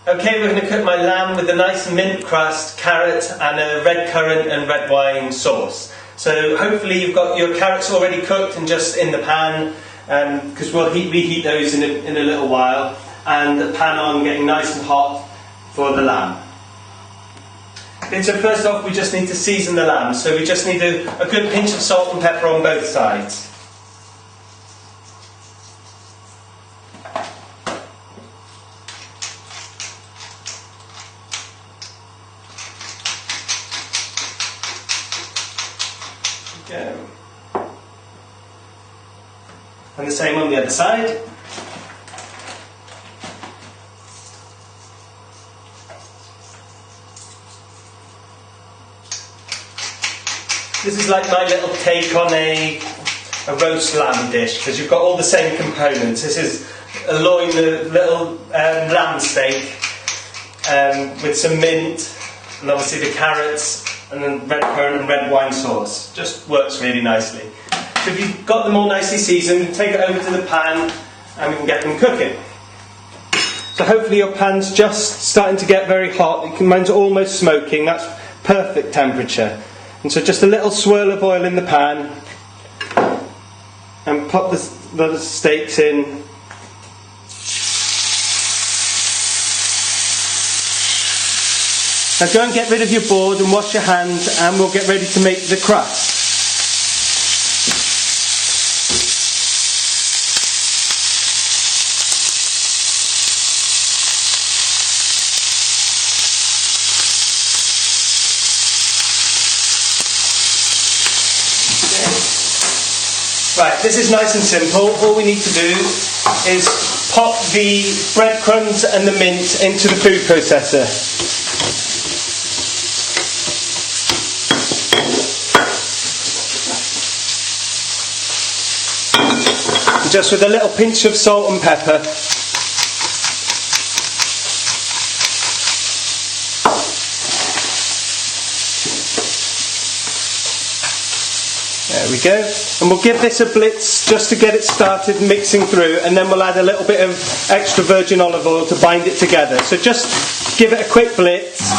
Okay, we're going to cook my lamb with a nice mint crust, carrot and a red currant and red wine sauce. So hopefully you've got your carrots already cooked and just in the pan, because we'll reheat those in a little while, and the pan on getting nice and hot for the lamb. Okay, so first off we just need to season the lamb, so we just need a good pinch of salt and pepper on both sides. Go. And the same on the other side. This is like my little take on a roast lamb dish, because you've got all the same components. This is a loin, a little lamb steak with some mint, and obviously the carrots, and then red currant and red wine sauce. Just works really nicely. So if you've got them all nicely seasoned, take it over to the pan and we can get them cooking. So hopefully your pan's just starting to get very hot. Mine's almost smoking, that's perfect temperature. And so just a little swirl of oil in the pan and pop the steaks in. Now go and get rid of your board and wash your hands, and we'll get ready to make the crust. Right, this is nice and simple. All we need to do is pop the breadcrumbs and the mint into the food processor. Just with a little pinch of salt and pepper. There we go. And we'll give this a blitz just to get it started mixing through, and then we'll add a little bit of extra virgin olive oil to bind it together. So just give it a quick blitz.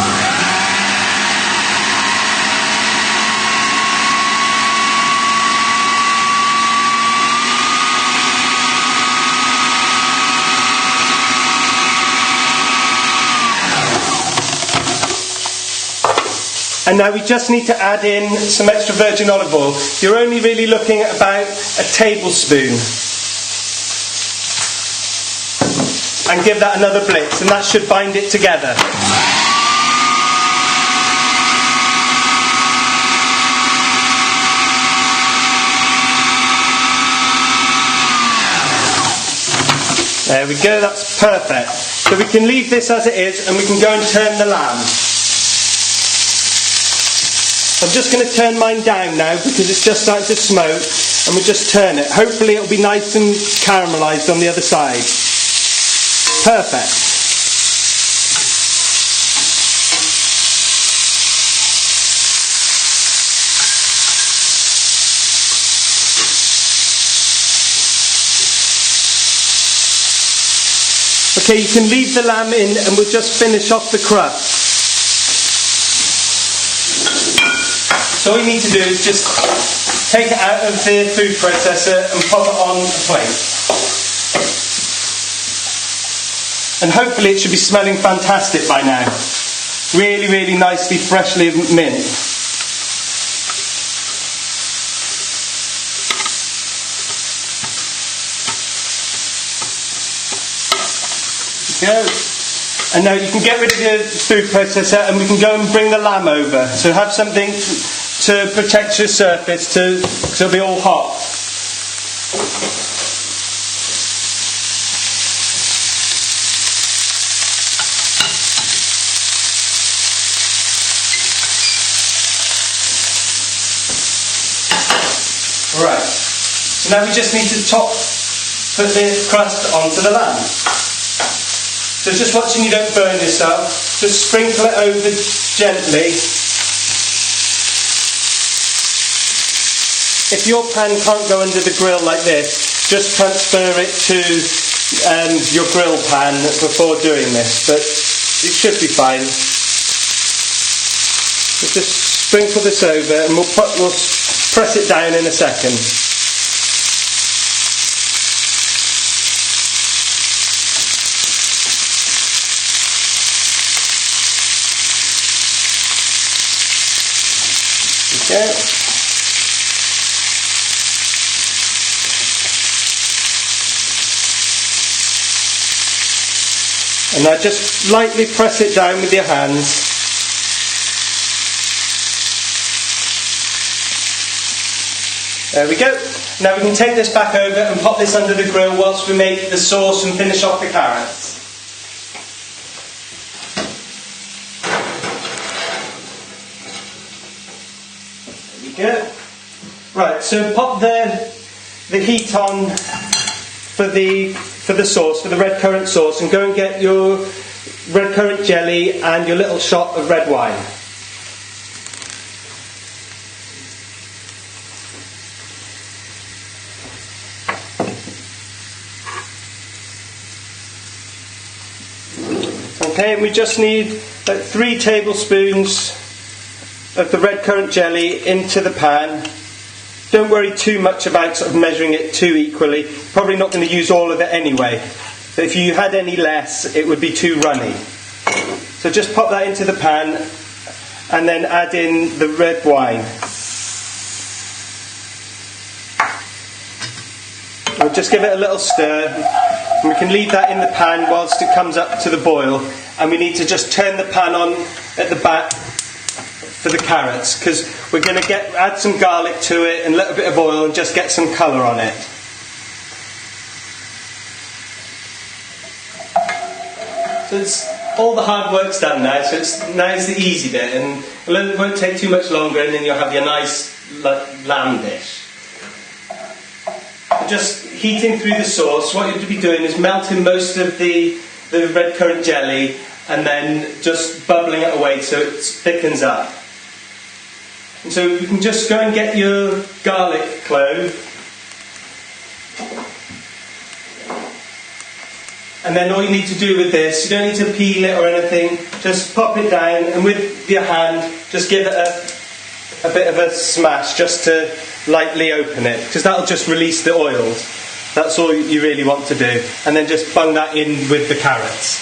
And now we just need to add in some extra virgin olive oil. You're only really looking at about a tablespoon. And give that another blitz, and that should bind it together. There we go, that's perfect. So we can leave this as it is, and we can go and turn the lamb. I'm just going to turn mine down now because it's just starting to smoke, and we'll just turn it. Hopefully it'll be nice and caramelised on the other side. Perfect. Okay, you can leave the lamb in and we'll just finish off the crust. So all you need to do is just take it out of the food processor and pop it on a plate. And hopefully it should be smelling fantastic by now. Really, really nicely, freshly mint. There we go. And now you can get rid of your food processor and we can go and bring the lamb over. So have something to protect your surface, because it'll be all hot. Right, so now we just need to put the crust onto the lamb. So just watching you don't burn yourself, just sprinkle it over gently. If your pan can't go under the grill like this, just transfer it to your grill pan before doing this. But it should be fine. We'll just sprinkle this over and we'll press it down in a second. Okay. And now just lightly press it down with your hands. There we go. Now we can take this back over and pop this under the grill whilst we make the sauce and finish off the carrots. There we go. Right, so pop the heat on for the sauce, for the red currant sauce, and go and get your red currant jelly and your little shot of red wine. Okay, and we just need like 3 tablespoons of the red currant jelly into the pan. Don't worry too much about sort of measuring it too equally. Probably not going to use all of it anyway. But if you had any less, it would be too runny. So just pop that into the pan and then add in the red wine. We'll just give it a little stir. And we can leave that in the pan whilst it comes up to the boil. And we need to just turn the pan on at the back for the carrots, because we're going to add some garlic to it and a little bit of oil and just get some colour on it. So all the hard work's done now, so now's the easy bit, and it won't take too much longer, and then you'll have your nice lamb dish. Just heating through the sauce, what you'll be doing is melting most of the red currant jelly and then just bubbling it away so it thickens up. And so you can just go and get your garlic clove, and then all you need to do with this, you don't need to peel it or anything, just pop it down and with your hand just give it a bit of a smash just to lightly open it, because that'll just release the oils. That's all you really want to do, and then just bung that in with the carrots.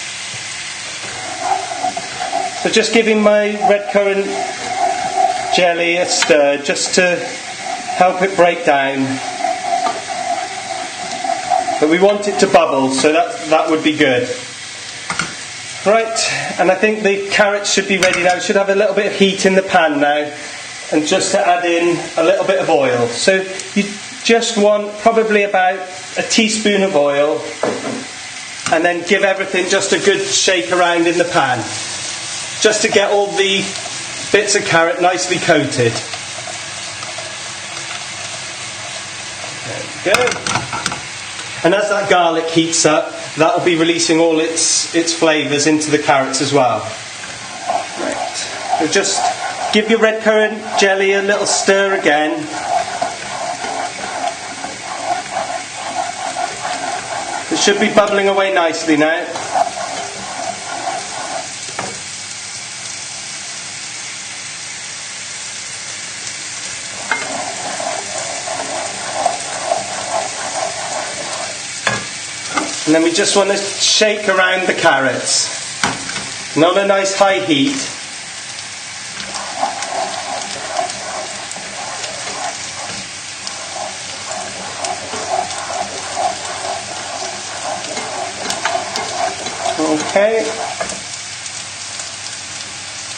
So just giving my red currant jelly a stir just to help it break down, but we want it to bubble, so that would be good. Right, and I think the carrots should be ready now. We should have a little bit of heat in the pan now, and just to add in a little bit of oil. So you just want probably about a teaspoon of oil, and then give everything just a good shake around in the pan, just to get all the bits of carrot nicely coated. There we go. And as that garlic heats up, that will be releasing all its flavours into the carrots as well. Right. So just give your red currant jelly a little stir again. It should be bubbling away nicely now. And then we just want to shake around the carrots. Not a nice high heat. Okay.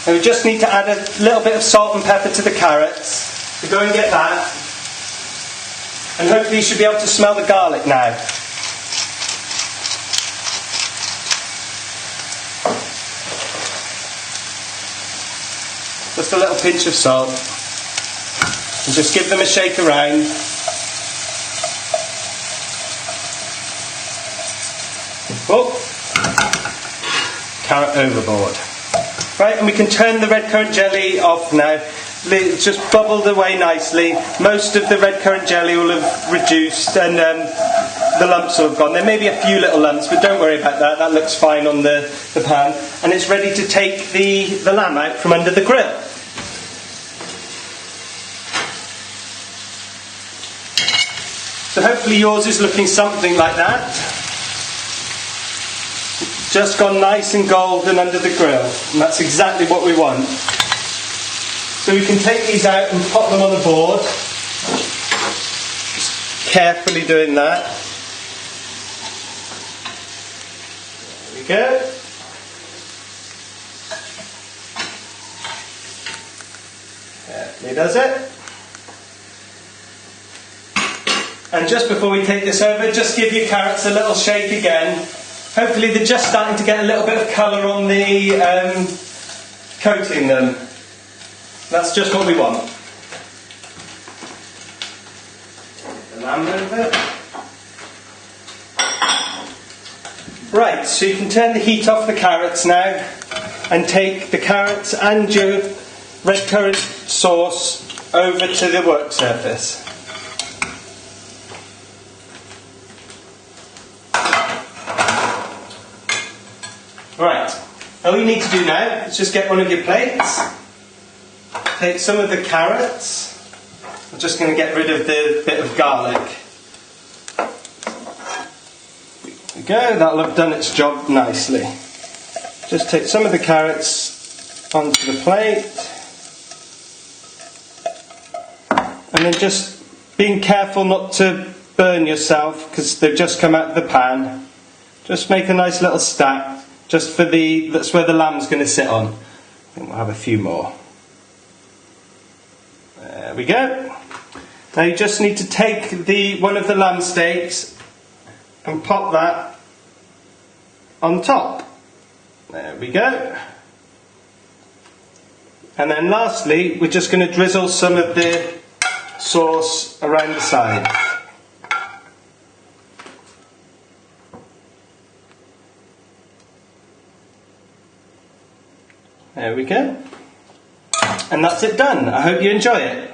And we just need to add a little bit of salt and pepper to the carrots. So go and get that. And hopefully you should be able to smell the garlic now. Just a little pinch of salt. And just give them a shake around. Oh! Carrot overboard. Right, and we can turn the red currant jelly off now. It's just bubbled away nicely. Most of the red currant jelly will have reduced, and the lumps will have gone. There may be a few little lumps, but don't worry about that. That looks fine on the pan. And it's ready to take the lamb out from under the grill. So hopefully yours is looking something like that. Just gone nice and golden under the grill. And that's exactly what we want. So we can take these out and pop them on the board. Just carefully doing that. There we go. Carefully does it. And just before we take this over, just give your carrots a little shake again. Hopefully they're just starting to get a little bit of colour on the coating them. That's just what we want. The lamb over. Right, so you can turn the heat off the carrots now and take the carrots and your red currant sauce over to the work surface. Right, all you need to do now is just get one of your plates, take some of the carrots. I'm just going to get rid of the bit of garlic. There we go, that'll have done its job nicely. Just take some of the carrots onto the plate, and then just being careful not to burn yourself because they've just come out of the pan. Just make a nice little stack. Just for that's where the lamb's going to sit on. I think we'll have a few more. There we go. Now you just need to take one of the lamb steaks and pop that on top. There we go. And then lastly, we're just going to drizzle some of the sauce around the side. There we go. And that's it done. I hope you enjoy it.